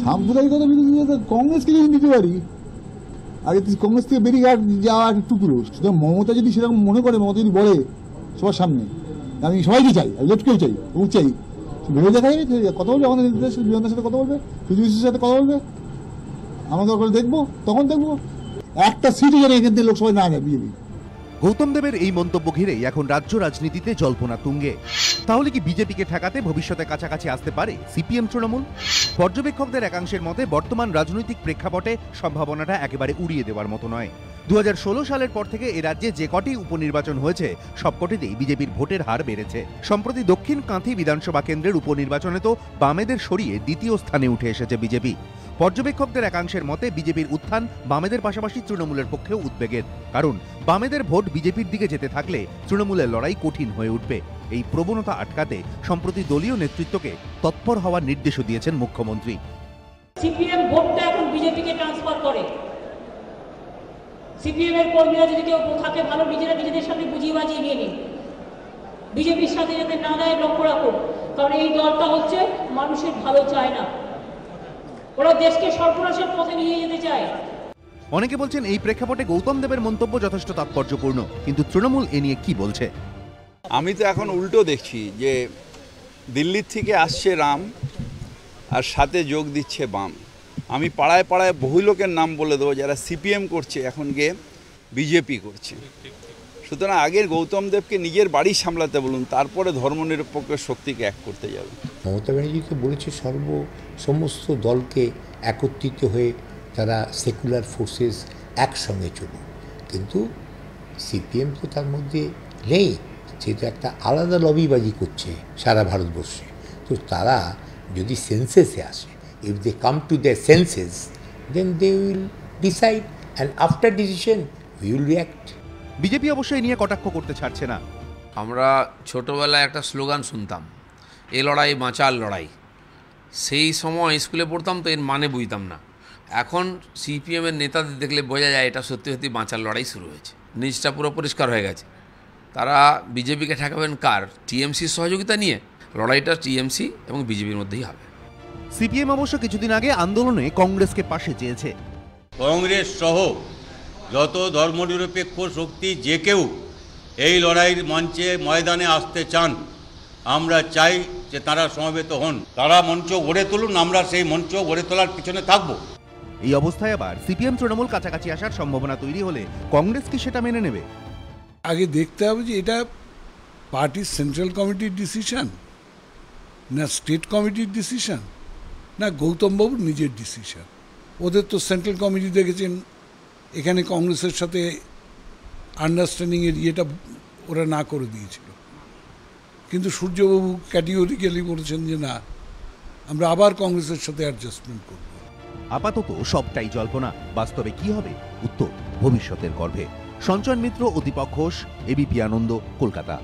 সাম্প্রদায়িকতা বিরোধী কংগ্রেসকে যদি নিতে পারি, আগে কংগ্রেস থেকে বেরিয়ে যাওয়া একটু টুকরো। সুতরাং মমতা যদি সেরকম মনে করে, মমতা যদি বলে সবার সামনে আমি সবাইকে চাই, আমি লেফটকেও চাই, এবং চাই, ভেবে দেখা যাবে, কথা বলবে আমাদের বিরোধীদের সাথে, কথা বলবে বিজেপির সাথে, কথা বলবে, আমরা দরকার দেখবো, তখন দেখবো একটা সিটও যেন এখান থেকে লোকসভায় না যায় বিজেপি। গৌতম দেবের এই মন্তব্য ঘিরেই এখন রাজ্য রাজনীতিতে জল্পনা তুঙ্গে। তাহলে কি বিজেপিকে ঠেকাতে ভবিষ্যতে কাছাকাছি আসতে পারে সিপিএম তৃণমূল? পর্যবেক্ষকদের একাংশের মতে বর্তমান রাজনৈতিক প্রেক্ষাপটে সম্ভাবনাটা একেবারে উড়িয়ে দেওয়ার মতো নয়। 2016 সালের পর থেকে এ রাজ্যে যে কটি উপনির্বাচন হয়েছে সবকটিতেই বিজেপির ভোটের হার বেড়েছে। সম্প্রতি দক্ষিণ কাঁথি বিধানসভা কেন্দ্রের উপনির্বাচনে তো বামেদের সরিয়ে দ্বিতীয় স্থানে উঠে এসেছে বিজেপি। পর্যবেক্ষকদের একাংশের মতে বিজেপির উত্থান বামেদের পাশাপাশি তৃণমূলের পক্ষেও উদ্বেগের, কারণ বামেদের ভোট বিজেপির দিকে যেতে থাকলে তৃণমূলের লড়াই কঠিন হয়ে উঠবে। এই প্রবণতা আটকাতে সম্প্রতি দলীয় নেতৃত্বকে তৎপর হওয়ার নির্দেশও দিয়েছেন মুখ্যমন্ত্রী। সিপিএম ভোটটা এখন বিজেপিকে ট্রান্সফার করে। সিপিএম এর কর্মীরা যদি কেউ থাকে ভালো, নিজেরা নিজেদের সাথে বুঝিয়ে বাজিয়ে নিয়ে নিন, বিজেপির সাথে যাতে না দেয় লক্ষ্য রাখুন, কারণ এই দলটা হচ্ছে মানুষের ভালো চায় না, ওরা দেশকে সর্বনাশের পথে নিয়ে যেতে চায়। অনেকে বলছেন এই প্রেক্ষাপটে গৌতম দেবের মন্তব্য যথেষ্ট তাৎপর্যপূর্ণ, কিন্তু তৃণমূল এ নিয়ে কি বলছে? আমি তো এখন উল্টো দেখছি যে দিল্লির থেকে আসছে রাম আর সাথে যোগ দিচ্ছে বাম। আমি পাড়ায় পাড়ায় বহু লোকের নাম বলে দেবো যারা সিপিএম করছে এখন গিয়ে বিজেপি করছে। সুতরাং আগের গৌতম দেবকে নিজের বাড়ি সামলাতে বলুন, তারপরে ধর্মনিরপেক্ষ শক্তিকে এক করতে যাবে। মমতা ব্যানার্জিকে বলেছে সমস্ত দলকে একত্রিত হয়ে তারা সেকুলার ফোর্সেস একসঙ্গে চলুন, কিন্তু সিপিএম তো তার মধ্যে নেই, সে তো একটা আলাদা লবিবাজি করছে সারা ভারতবর্ষে। তো তারা যদি সেন্সেসে আসে, if they come to their senses, then they will decide, and after decision we will react. BJP অবশ্যই নিয়ে কটাক্ষ করতে ছাড়ছে না। আমরা ছোটোবেলায় একটা স্লোগান শুনতাম, এ লড়াই বাঁচার লড়াই। সেই সময় স্কুলে পড়তাম তো এর মানে বুঝতাম না। এখন সিপিএমের নেতাদের দেখলে বোঝা যায় এটা সত্যি সত্যি বাঁচার লড়াই শুরু হয়েছে। নিচটা পুরো পরিষ্কার হয়ে গেছে। তারা বিজেপিকে ঠেকাবেন কার? টিএমসির সহযোগিতা নিয়ে। লড়াইটা টিএমসি এবং বিজেপির মধ্যেই হবে। সিপিএম অবশ্য কিছুদিন আগে আন্দোলনে কংগ্রেসকে পাশে চেয়েছে। কংগ্রেস সহ যত ধর্মনিরপেক্ষ শক্তি যে কেউ এই লড়াইয়ের মঞ্চে ময়দানে আসতে চান, আমরা চাই যে তারা সমবেত হন, তারা মঞ্চ গড়ে তুলুন, আমরা সেই মঞ্চ গড়ে তোলার পিছনে থাকব। এই অবস্থায় আবার সিপিএম তৃণমূল কাছাকাছি আসার সম্ভাবনা তৈরি হলে কংগ্রেস কি সেটা মেনে নেবে? আগে দেখতে হবে যে এটা পার্টির সেন্ট্রাল কমিটির ডিসিশন, না স্টেট কমিটির ডিসিশন, না গৌতমবাবুর নিজের ডিসিশন। ওদের তো সেন্ট্রাল কমিটি দেখেছেন এখানে কংগ্রেসের সাথে আন্ডারস্ট্যান্ডিংয়ের ইয়েটা ওরা না করে দিয়েছিল, কিন্তু সূর্যবাবু ক্যাটেগরিক্যালি বলেছেন যে না, আমরা আবার কংগ্রেসের সাথে অ্যাডজাস্টমেন্ট করব। আপাতত সবটাই জল্পনা, বাস্তবে কি হবে উত্তর ভবিষ্যতের গর্ভে। সঞ্চয়ন মিত্র, অতিপক ঘোষ, এবিপি আনন্দ, কলকাতা।